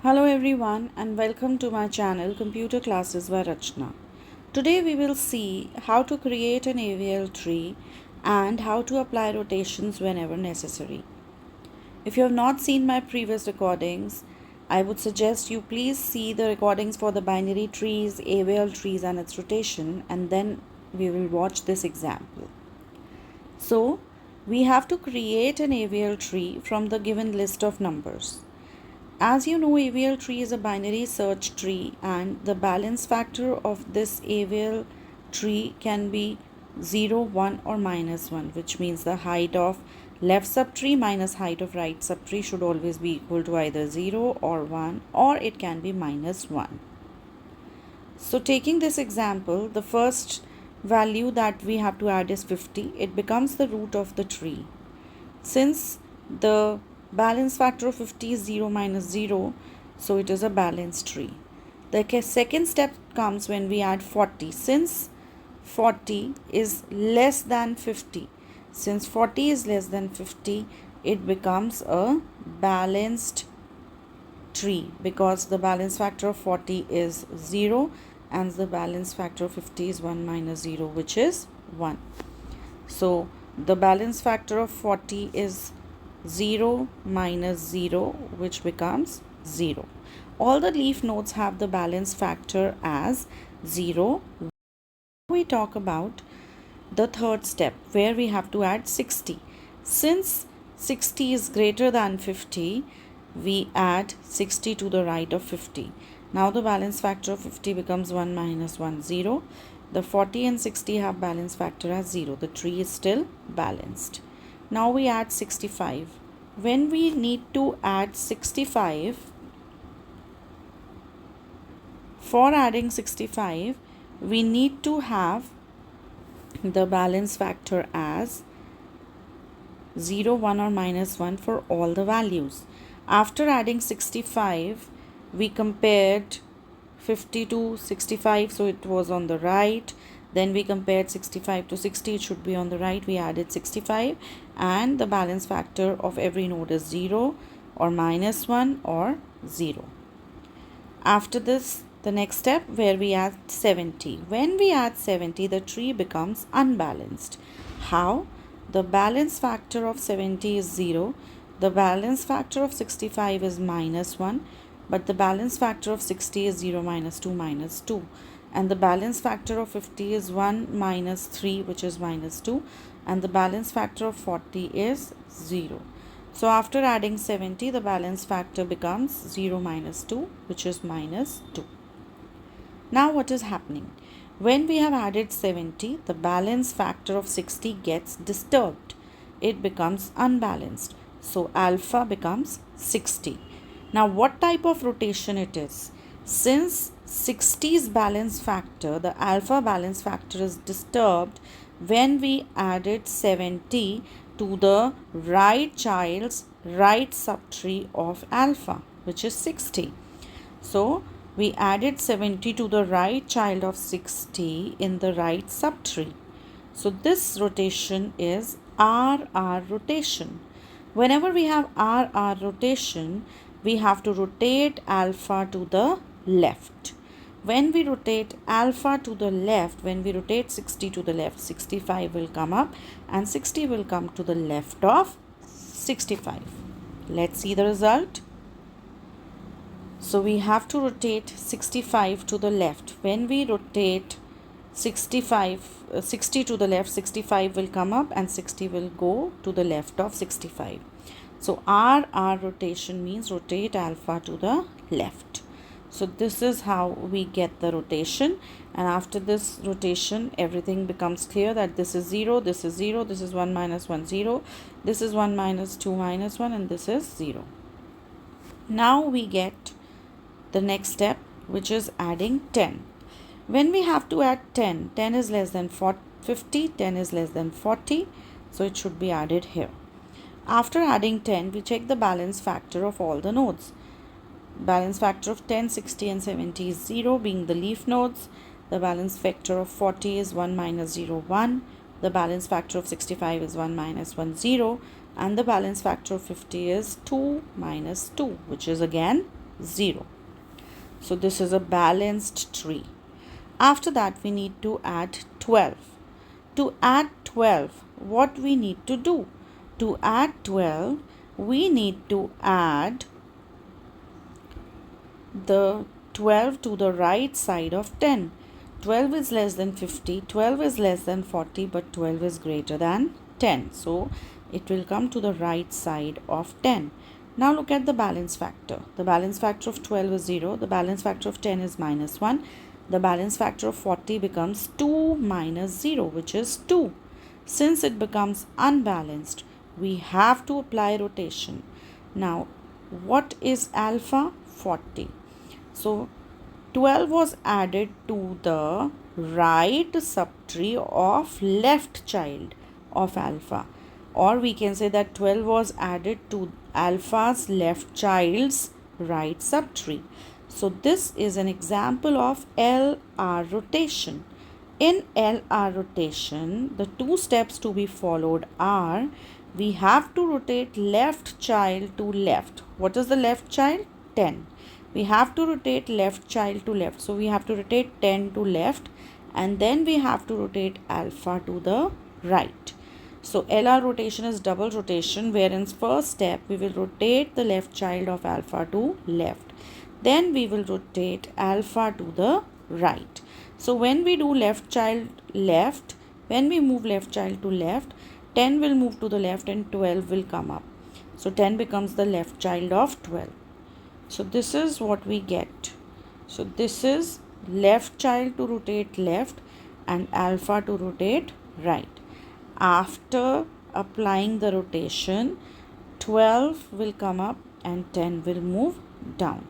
Hello everyone and welcome to my channel Computer Classes by Rachna. Today we will see how to create an AVL tree and how to apply rotations whenever necessary. If you have not seen my previous recordings, I would suggest you please see the recordings for the binary trees, AVL trees and its rotation, and then we will watch this example. So we have to create an AVL tree from the given list of numbers. As you know, AVL tree is a binary search tree and the balance factor of this AVL tree can be 0, 1 or -1, which means the height of left subtree minus height of right subtree should always be equal to either 0 or 1, or it can be -1. So taking this example, the first value that we have to add is 50. It becomes the root of the tree. Since the balance factor of 50 is 0 minus 0, so it is a balanced tree. The second step comes when we add 40. Since 40 is less than 50, since 40 is less than 50, it becomes a balanced tree because the balance factor of 40 is 0 and the balance factor of 50 is 1 minus 0, which is 1. So the balance factor of 40 is 0 minus 0, which becomes 0. All the leaf nodes have the balance factor as 0. We talk about the third step where we have to add 60. Since 60 is greater than 50, we add 60 to the right of 50. Now the balance factor of 50 becomes 1 minus 1, 0. The 40 and 60 have balance factor as 0. The tree is still balanced. Now we add 65. When we need to add 65, for adding 65, we need to have the balance factor as 0, 1 or -1 for all the values. After adding 65, we compared 50 to 65, so it was on the right. Then we compared 65 to 60, it should be on the right. We added 65 and the balance factor of every node is 0 or -1 or 0. After this, the next step where we add 70. When we add 70, the tree becomes unbalanced. How? The balance factor of 70 is 0. The balance factor of 65 is -1. But the balance factor of 60 is 0 minus 2 minus 2. And the balance factor of 50 is 1 minus 3, which is -2. And the balance factor of 40 is 0. So after adding 70, the balance factor becomes 0 minus 2, which is -2. Now what is happening? When we have added 70, the balance factor of 60 gets disturbed. It becomes unbalanced. So alpha becomes 60. Now what type of rotation it is? Since 60's balance factor, the alpha balance factor is disturbed when we added 70 to the right child's right subtree of alpha, which is 60. So we added 70 to the right child of 60 in the right subtree. So this rotation is RR rotation. Whenever we have RR rotation, we have to rotate alpha to the left. When we rotate alpha to the left, when we rotate 60 to the left, 65 will come up and 60 will come to the left of 65. Let's see the result. So we have to rotate 65 to the left. When we rotate 60 to the left, 65 will come up and 60 will go to the left of 65. So RR rotation means rotate alpha to the left. So this is how we get the rotation, and after this rotation everything becomes clear that this is 0, this is 0, this is 1 minus 1, 0, this is 1 minus 2 minus 1, and this is 0. Now we get the next step, which is adding 10. When we have to add 10, 10 is less than 50, 10 is less than 40, so it should be added here. After adding 10, we check the balance factor of all the nodes. Balance factor of 10, 60 and 70 is 0, being the leaf nodes. The balance factor of 40 is 1 minus 0, 1. The balance factor of 65 is 1 minus 1, 0. And the balance factor of 50 is 2 minus 2, which is again 0. So this is a balanced tree. After that, we need to add 12. To add 12, what we need to do? To add 12, we need to add the 12 to the right side of 10. 12 is less than 50, 12 is less than 40, but 12 is greater than 10. So it will come to the right side of 10. Now look at the balance factor. The balance factor of 12 is 0. The balance factor of 10 is minus 1. The balance factor of 40 becomes 2 minus 0, which is 2. Since it becomes unbalanced, we have to apply rotation. Now, what is alpha? 40. So 12 was added to the right subtree of left child of alpha, or we can say that 12 was added to alpha's left child's right subtree. So this is an example of LR rotation. In LR rotation, the two steps to be followed are, we have to rotate left child to left. What is the left child? 10. We have to rotate left child to left. So we have to rotate 10 to left, and then we have to rotate alpha to the right. So LR rotation is double rotation, wherein first step we will rotate the left child of alpha to left. Then we will rotate alpha to the right. So when we do left child left, when we move left child to left, 10 will move to the left and 12 will come up. So 10 becomes the left child of 12. So this is what we get. So this is left child to rotate left and alpha to rotate right. After applying the rotation, 12 will come up and 10 will move down.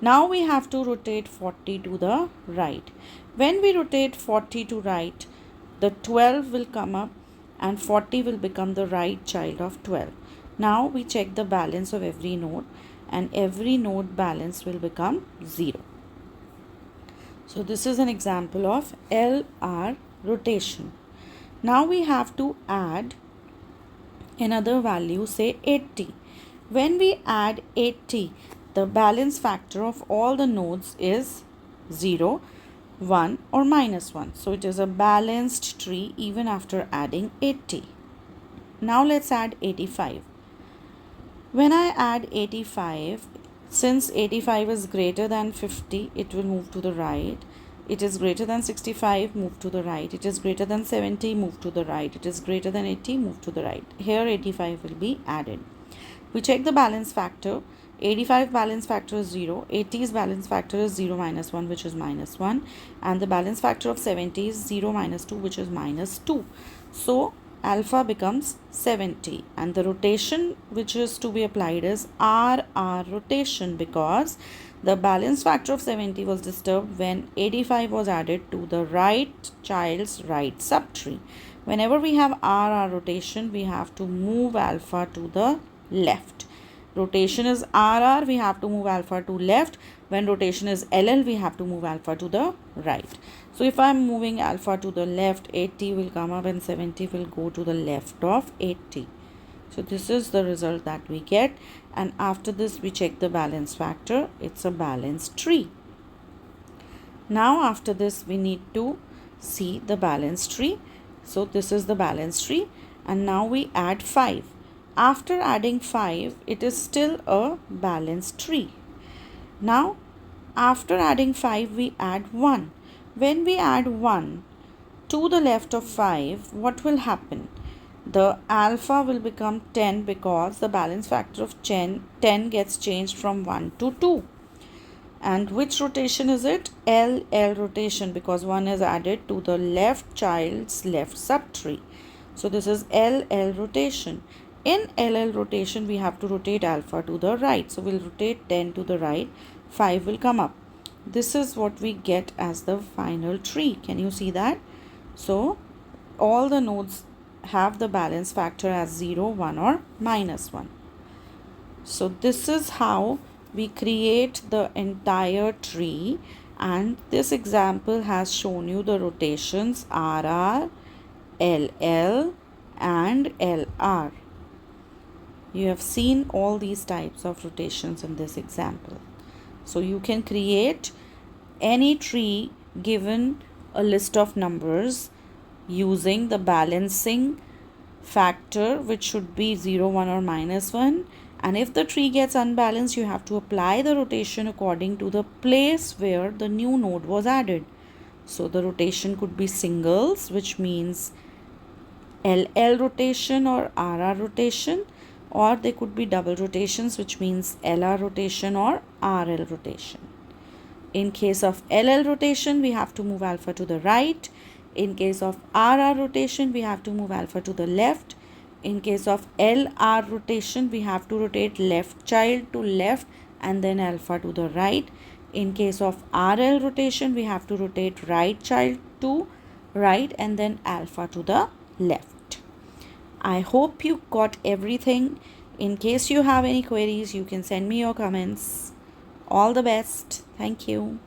Now we have to rotate 40 to the right. When we rotate 40 to right, the 12 will come up and 40 will become the right child of 12. Now we check the balance of every node, and every node balance will become 0. So this is an example of LR rotation. Now we have to add another value, say 80. When we add 80, the balance factor of all the nodes is 0, 1 or minus 1. So it is a balanced tree even after adding 80. Now let's add 85. When I add 85, since 85 is greater than 50, it will move to the right. It is greater than 65, move to the right. It is greater than 70, move to the right. It is greater than 80, move to the right. Here 85 will be added. We check the balance factor. 85 balance factor is 0. 80's balance factor is 0 minus 1, which is minus 1. And the balance factor of 70 is 0 minus 2, which is minus 2. So alpha becomes 70, and the rotation which is to be applied is RR rotation, because the balance factor of 70 was disturbed when 85 was added to the right child's right subtree. Whenever we have RR rotation, we have to move alpha to the left. Rotation is RR, we have to move alpha to left. When rotation is LL, we have to move alpha to the right. So if I am moving alpha to the left, 80 will come up and 70 will go to the left of 80. So this is the result that we get, and after this we check the balance factor. It's a balanced tree. Now after this we need to see the balanced tree. So this is the balanced tree, and now we add 5. After adding 5, it is still a balanced tree. Now, after adding 5, we add 1. When we add 1 to the left of 5, what will happen? The alpha will become 10, because the balance factor of 10 gets changed from 1 to 2. And which rotation is it? LL rotation, because 1 is added to the left child's left subtree. So this is LL rotation. In LL rotation, we have to rotate alpha to the right. So we'll rotate 10 to the right, 5 will come up. This is what we get as the final tree. Can you see that? So all the nodes have the balance factor as 0, 1 or minus 1. So this is how we create the entire tree, and this example has shown you the rotations RR, LL and LR. You have seen all these types of rotations in this example. So you can create any tree given a list of numbers using the balancing factor, which should be 0, 1 or -1. And if the tree gets unbalanced, you have to apply the rotation according to the place where the new node was added. So the rotation could be singles, which means LL rotation or RR rotation, or they could be double rotations, which means LR rotation or RL rotation. In case of LL rotation, we have to move alpha to the right. In case of RR rotation, we have to move alpha to the left. In case of LR rotation, we have to rotate left child to left and then alpha to the right. In case of RL rotation, we have to rotate right child to right and then alpha to the left. I hope you got everything. In case you have any queries, you can send me your comments. All the best. Thank you.